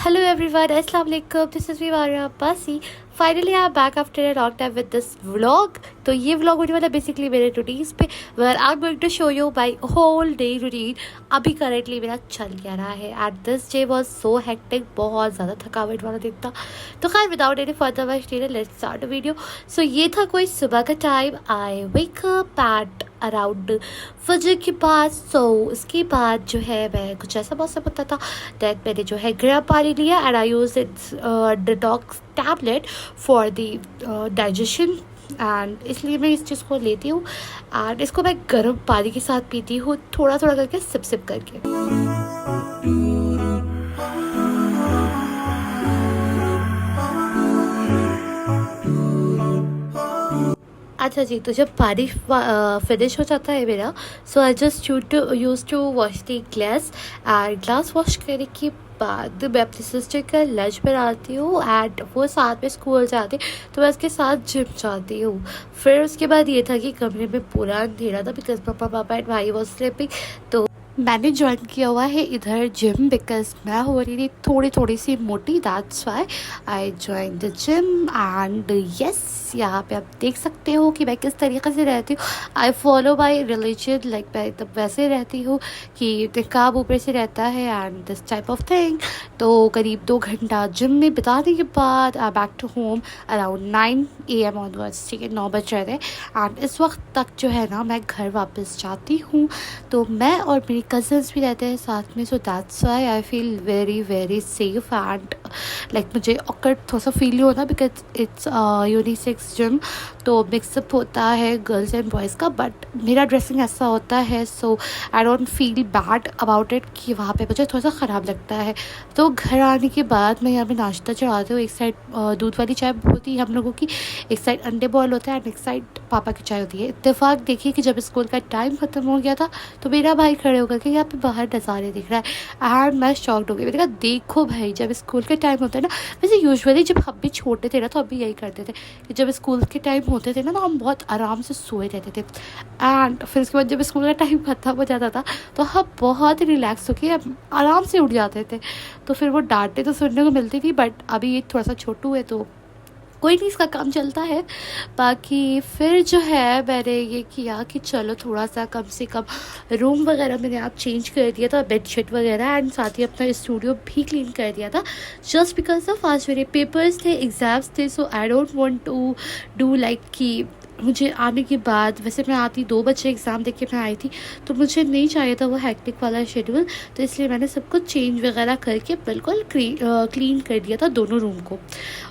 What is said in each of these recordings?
Hello everyone, Assalamu alaikum. This is Vivara Basi. Finally I'm back after a long time with this vlog. तो ये vlog होने वाला basically मेरे routines पे where I'm going to show you my whole day routine. अभी currently मेरा चल क्या रहा है and this day was so hectic, बहुत ज़्यादा थकावट वाला दिन था. तो खैर without any further much delay let's start the video. So ये था कोई सुबह का time. I wake up at around फजर के बाद. सो उसके बाद जो है मैं कुछ ऐसा मौसम होता था दैट मैंने जो है गर्म पानी लिया and I use it's detox tablet for the digestion and इसलिए मैं इस चीज़ को लेती हूँ एंड इसको मैं गर्म पानी के साथ पीती हूँ थोड़ा थोड़ा करके सिप सिप करके. अच्छा जी, तो जब पानी फिनिश हो जाता है मेरा so I just use to wash the glass and glass wash करने के बाद मैं अपनी सिस्टर का लंच बनाती हूँ एंड वो साथ में स्कूल जाते तो मैं उसके साथ जिम जाती हूँ. फिर उसके बाद ये था कि कमरे में पूरा अंधेरा था बिकॉज पापा एंड भाई वॉज स्लीपिंग. तो मैंने ज्वाइन किया हुआ है इधर जिम बिकॉज मैं हो रही थी थोड़ी सी मोटी. That's why I join the gym and yes यहाँ पे आप देख सकते हो कि मैं किस तरीके से रहती हूँ. I follow my religion like मैं तब वैसे रहती हूँ कि निकाब ऊपर से रहता है and this type of thing. तो करीब 2 घंटा जिम में बिताने के बाद I back to home around 9 AM onwards. ठीक है, 9 बज रहे थे एंड इस वक्त तक जो है ना मैं घर वापस जाती हूँ. तो मैं और मेरी कज़न्स भी रहते हैं साथ में. So that's why I feel very safe and like मुझे ऑकवर्ड थोड़ा सा फील नहीं होता बिकॉज इट्स यूनिसेक्स जिम. तो मिक्सअप होता है गर्ल्स एंड बॉयज़ का बट मेरा ड्रेसिंग ऐसा होता है so I don't feel bad about it कि वहाँ पे मुझे थोड़ा सा ख़राब लगता है. तो घर आने के बाद मैं यहाँ पे नाश्ता चढ़ाती हूँ. एक साइड दूध वाली चाय होती है हम लोगों की, एक साइड अंडे बॉयल होता है एंड एक साइड पापा की चाय होती है. इत्तेफाक देखिए कि जब स्कूल का टाइम ख़त्म हो गया था तो मेरा भाई खड़े होकर के यहाँ पे बाहर नज़ारे दिख रहा है एंड मैं शॉक्ड हो गई. मैंने कहा देखो भाई, जब स्कूल के टाइम होता है ना, वैसे यूजुअली जब हम भी छोटे थे ना तो हम भी यही करते थे कि जब स्कूल के टाइम होते थे ना तो हम बहुत आराम से सोए रहते थे एंड फिर उसके बाद जब स्कूल का टाइम ख़त्म हो जाता था तो हम बहुत रिलैक्स होकर आराम से उठ जाते थे. तो फिर वो डांटें तो सुनने को मिलती थी बट अभी ये थोड़ा सा छोटू है तो कोई नहीं, इसका काम चलता है. बाकी फिर जो है मैंने ये किया कि चलो थोड़ा सा कम से कम रूम वगैरह मैंने आप चेंज कर दिया था, बेडशीट वगैरह एंड साथ ही अपना स्टूडियो भी क्लीन कर दिया था जस्ट बिकॉज ऑफ आज मेरे पेपर्स थे, एग्ज़ाम्स थे. So I don't want to do like कि मुझे आने के बाद, वैसे मैं आती 2 बजे एग्ज़ाम देख के मैं आई थी तो मुझे नहीं चाहिए था वो हैक्टिक वाला शेड्यूल. तो इसलिए मैंने सब कुछ चेंज वगैरह करके बिल्कुल क्लीन कर दिया था दोनों रूम को.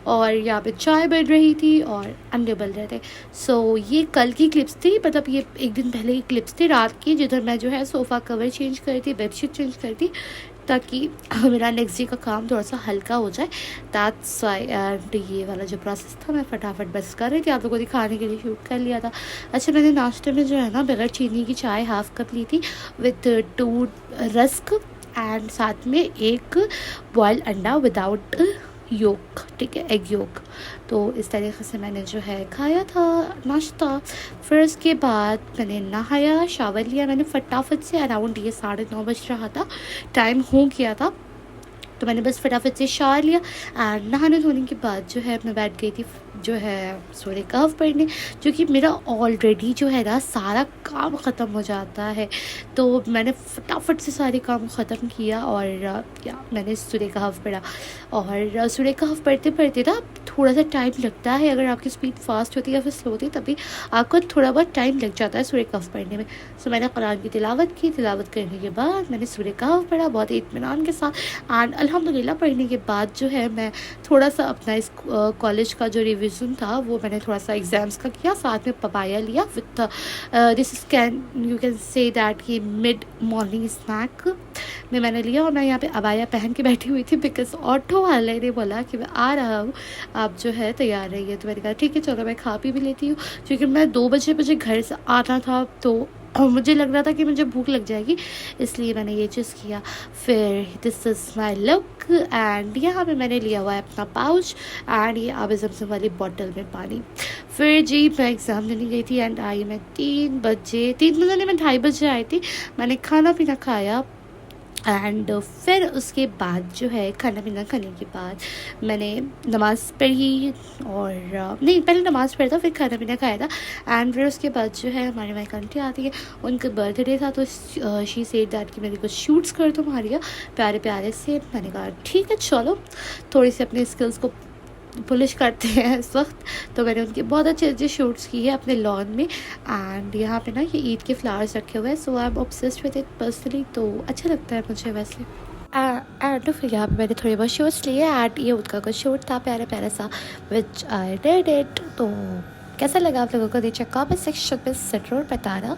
और यहाँ पे चाय बन रही थी और अंडे बन रहे थे. सो ये कल की क्लिप्स थी, मतलब ये एक दिन पहले की क्लिप्स थी रात की, जिधर मैं जो है सोफ़ा कवर चेंज करी थी, बेडशीट चेंज करी थी ताकि मेरा नेक्स्ट डे का काम थोड़ा सा हल्का हो जाए. दैट्स वाई एंड ये वाला जो प्रोसेस था मैं फटाफट बस कर रही थी, आप लोगों को दिखाने के लिए शूट कर लिया था. अच्छा, मैंने नाश्ते में जो है ना बगैर चीनी की चाय हाफ़ कप ली थी विथ 2 रस्क एंड साथ में 1 बॉयल अंडा विदाउट योक. ठीक है, एग योक. तो इस तरीके से मैंने जो है खाया था नाश्ता. फिर उसके बाद मैंने नहाया, शावर लिया मैंने फटाफट से. अराउंड ये 9:30 बज रहा था, टाइम हो गया था तो मैंने बस फटाफट से शावर लिया एंड नहाने धोने के बाद जो है मैं बैठ गई थी जो है सूर्य कहफ पढ़ने, जो कि मेरा ऑलरेडी जो है ना सारा काम ख़त्म हो जाता है. तो मैंने फटाफट से सारे काम ख़त्म किया और क्या मैंने सूर्य कहफ पढ़ा. और सूर्य कहफ पढ़ते पढ़ते ना थोड़ा सा टाइम लगता है, अगर आपकी स्पीड फास्ट होती है या फिर स्लो होती है तभी आपको थोड़ा बहुत टाइम लग जाता है सूर्य कहफ पढ़ने में. सो मैंने कुरान की तिलावत की, तिलावत करने के बाद मैंने सूर्य कहफ पढ़ा बहुत इत्मीनान के साथ एंड अल्हम्दुलिल्लाह. पढ़ने के बाद जो है मैं थोड़ा सा अपना इस कॉलेज का जो रिवीजन था वो मैंने थोड़ा सा एग्ज़ाम्स का किया, साथ में पपाया लिया with this you can say that कि मिड मॉर्निंग स्नैक में मैंने लिया. और मैं यहाँ पे अबाया पहन के बैठी हुई थी बिकॉज ऑटो वाले ने बोला कि मैं आ रहा हूँ, आप जो है तैयार रहिए. तो मैंने कहा ठीक है चलो मैं खा पी भी लेती हूँ, क्योंकि मैं 2 बजे मुझे घर से आना था तो मुझे लग रहा था कि मुझे भूख लग जाएगी, इसलिए मैंने ये चीज़ किया. फिर this is my look and यहाँ पे मैंने लिया हुआ है अपना पाउच एंड ये आब ज़मज़म वाली बॉटल में पानी. फिर जी मैं एग्ज़ाम देने गई थी एंड आई मैं 3 बजे नहीं मैं 2:30 बजे आई थी. मैंने खाना पीना खाया एंड फिर उसके बाद जो है खाना पीना खाने के बाद मैंने नमाज़ पढ़ी और नहीं, पहले नमाज़ पढ़ा था फिर खाना पीना खाया था। एंड फिर उसके बाद जो है हमारे वहाँ एक आंटी आती है, उनका बर्थडे था, तो शी सेड दैट कि मेरे कुछ शूट्स कर दो हमारे प्यारे प्यारे से। मैंने कहा ठीक है चलो, थोड़ी सी अपने स्किल्स को पुलिश करते हैं इस वक्त। तो मैंने उनके बहुत अच्छे अच्छे शूट्स किए अपने लॉन में। एंड यहाँ पे ना ये ईद के फ्लावर्स रखे हुए हैं, so I am obsessed with it personally, तो अच्छा लगता है मुझे वैसे। एंड फिर यहाँ पे मैंने थोड़े बहुत शूट्स लिए एंड ये उनका कुछ शूट था प्यारा प्यारा सा, विच आई डिड इट। तो कैसा लगा आप लोगों को नीचे कमेंट सेक्शन में ज़रूर बताना।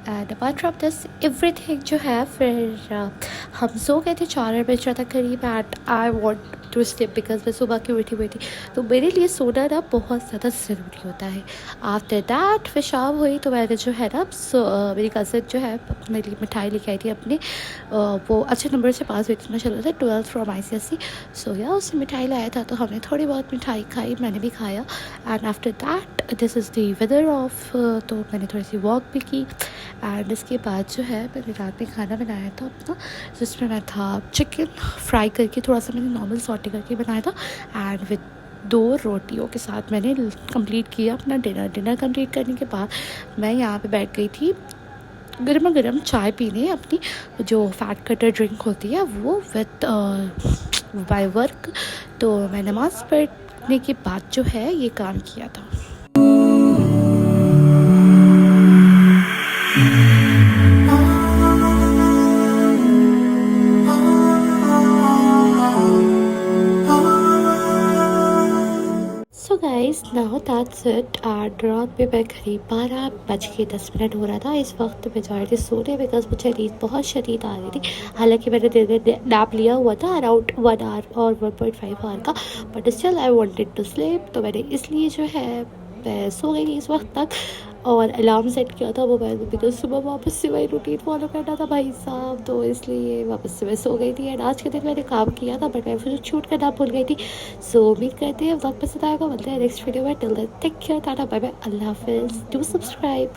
And apart from this everything जो है फिर हम सो गए थे 4 बजे तक करीब। And I want to sleep because मैं सुबह की उठी तो मेरे लिए सोना ना बहुत ज़्यादा ज़रूरी होता है। आफ्टर दैट फिर शाम हुई तो मैंने जो है ना मेरी कज़न जो है मेरे लिए मिठाई लेके आई थी अपने, वो अच्छे नंबर से पास हुई थी माशाल्लाह से, 12th फ्रॉम ICSE। सो या उसने मिठाई लाया था तो हमने थोड़ी बहुत मिठाई खाई, मैंने भी खाया। And after that this is the weather of, तो मैंने थोड़ी सी वॉक भी की। एंड इसके बाद जो है मैंने रात में खाना बनाया था अपना, जिसमें मैं था चिकन फ्राई करके, थोड़ा सा मैंने नॉर्मल सॉटे करके बनाया था। एंड विद 2 रोटियों के साथ मैंने कंप्लीट किया अपना डिनर कंप्लीट करने के बाद मैं यहाँ पे बैठ गई थी गर्मा गर्म चाय पीने, अपनी जो फैट कटर ड्रिंक होती है वो विद बाय वर्क। तो मैं नमाज़ पढ़ने के बाद जो है ये काम किया था। So guys now that's it. And रात में मैं करीब 12:10 हो रहा था इस वक्त मैं जा रही थी सोने, बिकॉज मुझे नींद बहुत शदीद आ रही थी। हालांकि मैंने दिन में नैप लिया हुआ था अराउंड 1 आवर और 1.5 आवर का, but still I wanted to sleep. तो मैंने इसलिए जो है मैं सो गई इस वक्त तक और अलार्म सेट किया था मोबाइल में, बिकॉज सुबह वापस से वही रूटीन फॉलो करना था भाई साहब। तो इसलिए वापस से मैं सो गई थी। एंड आज के दिन मैंने काम किया था बट मैं फिर शूट करना भूल गई थी। सो उम्मीद करते हैं व्लॉग पसंद आएगा, मिलते हैं नेक्स्ट वीडियो में। Till then take care, tata bye bye, अल्लाह हाफिज़, डू सब्सक्राइब।